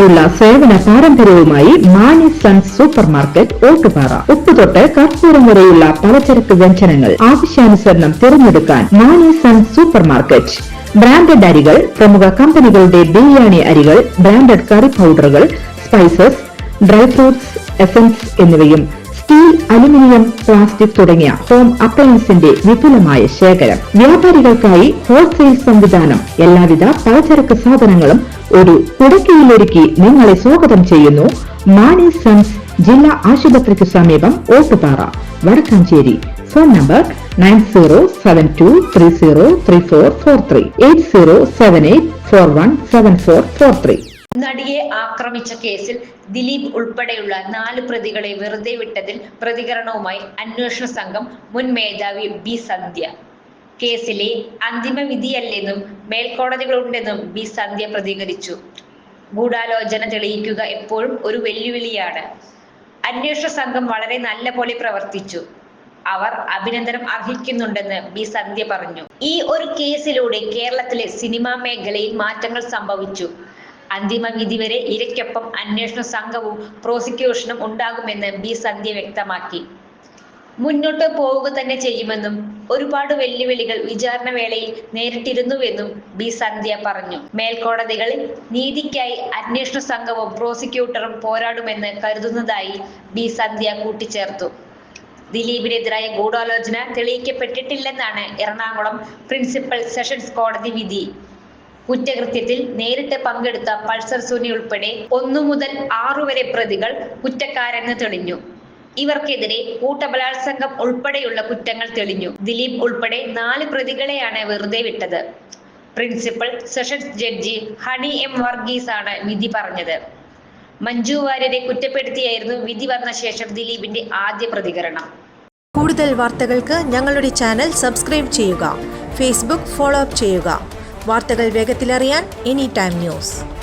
വർഷങ്ങളുള്ള സേവന പാരമ്പര്യവുമായി Mani Sons supermarket Ottupara. ഉപ്പ് തൊട്ട് കർപ്പൂരം വരെയുള്ള പലചരക്ക് വ്യഞ്ജനങ്ങൾ ആവശ്യാനുസരണം തിരഞ്ഞെടുക്കാൻ Mani Sons supermarket. Branded അരികൾ, പ്രമുഖ കമ്പനികളുടെ ബിരിയാണി അരികൾ, ബ്രാൻഡഡ് കറി പൗഡറുകൾ, സ്പൈസസ്, ഡ്രൈ ഫ്രൂട്ട്സ്, എസൻസ് എന്നിവയും സ്റ്റീൽ, അലുമിനിയം, പ്ലാസ്റ്റിക് തുടങ്ങിയ ഹോം അപ്ലയൻസിന്റെ വിപുലമായ ശേഖരം. വ്യാപാരികൾക്കായി ഹോൾസെയിൽ സംവിധാനം. എല്ലാവിധ പലചരക്ക് സാധനങ്ങളും ഒരു കുടക്കീഴിലൊരുക്കി നിങ്ങളെ സ്വാഗതം ചെയ്യുന്നു. മാണി സൺസ് ജില്ലാ ആശുപത്രിക്ക് സമീപം ഓട്ടുപാറ, വടക്കാഞ്ചേരി. Phone number 9072303443 8078417443. നടിയെ ആക്രമിച്ച കേസിൽ ദിലീപ് ഉൾപ്പെടെയുള്ള 4 പ്രതികളെ വെറുതെ വിട്ടതിൽ പ്രതികരണവുമായി അന്വേഷണ സംഘം മുൻ മേധാവി ബി സന്ധ്യ. കേസിലെ അന്തിമ വിധിയല്ലെന്നും മേൽക്കോടതികളുണ്ടെന്നും ബി സന്ധ്യ പ്രതികരിച്ചു. ഗൂഢാലോചന തെളിയിക്കുക എപ്പോഴും ഒരു വെല്ലുവിളിയാണ്. അന്വേഷണ സംഘം വളരെ നല്ല പോലെ പ്രവർത്തിച്ചു. അവർ അഭിനന്ദനം അർഹിക്കുന്നുണ്ടെന്ന് ബി സന്ധ്യ പറഞ്ഞു. ഈ ഒരു കേസിലൂടെ കേരളത്തിലെ സിനിമാ മേഖലയിൽ മാറ്റങ്ങൾ സംഭവിച്ചു. അന്തിമ വിധി വരെ ഇരയ്ക്കൊപ്പം അന്വേഷണ സംഘവും പ്രോസിക്യൂഷനും ഉണ്ടാകുമെന്ന് ബി സന്ധ്യ വ്യക്തമാക്കി. മുന്നോട്ട് പോവുക തന്നെ ചെയ്യുമെന്നും ഒരുപാട് വെല്ലുവിളികൾ വിചാരണ വേളയിൽ നേരിട്ടിരുന്നുവെന്നും ബി സന്ധ്യ പറഞ്ഞു. മേൽക്കോടതികളിൽ നീതിക്കായി അന്വേഷണ സംഘവും പ്രോസിക്യൂട്ടറും പോരാടുമെന്ന് കരുതുന്നതായി ബി സന്ധ്യ കൂട്ടിച്ചേർത്തു. ദിലീപിനെതിരായ ഗൂഢാലോചന തെളിയിക്കപ്പെട്ടിട്ടില്ലെന്നാണ് എറണാകുളം പ്രിൻസിപ്പൽ സെഷൻസ് കോടതി വിധി. കുറ്റകൃത്യത്തിൽ നേരിട്ട് പങ്കെടുത്ത പൾസർ സുനി ഉൾപ്പെടെ 1 മുതൽ 6 വരെ പ്രതികൾ കുറ്റക്കാരെന്ന് തെളിഞ്ഞു. ഇവർക്കെതിരെ കൂട്ടബലാത്സംഗം ഉൾപ്പെടെയുള്ള കുറ്റങ്ങൾ തെളിഞ്ഞു. ദിലീപ് ഉൾപ്പെടെ 4 പ്രതികളെയാണ് വെറുതെ വിട്ടത്. Principal sessions judge honey M Varghese ആണ് വിധി പറഞ്ഞത്. മഞ്ജു വാര്യരെ കുറ്റപ്പെടുത്തിയായിരുന്നു വിധി വന്ന ശേഷം ദിലീപിന്റെ ആദ്യ പ്രതികരണം. കൂടുതൽ വാർത്തകൾക്ക് ഞങ്ങളുടെ ചാനൽ സബ്സ്ക്രൈബ് ചെയ്യുക. ഫേസ്ബുക്ക് ഫോളോ അപ്പ് ചെയ്യുക. വാർത്തകൾ വേഗത്തിലറിയാൻ എനി ടൈം ന്യൂസ്.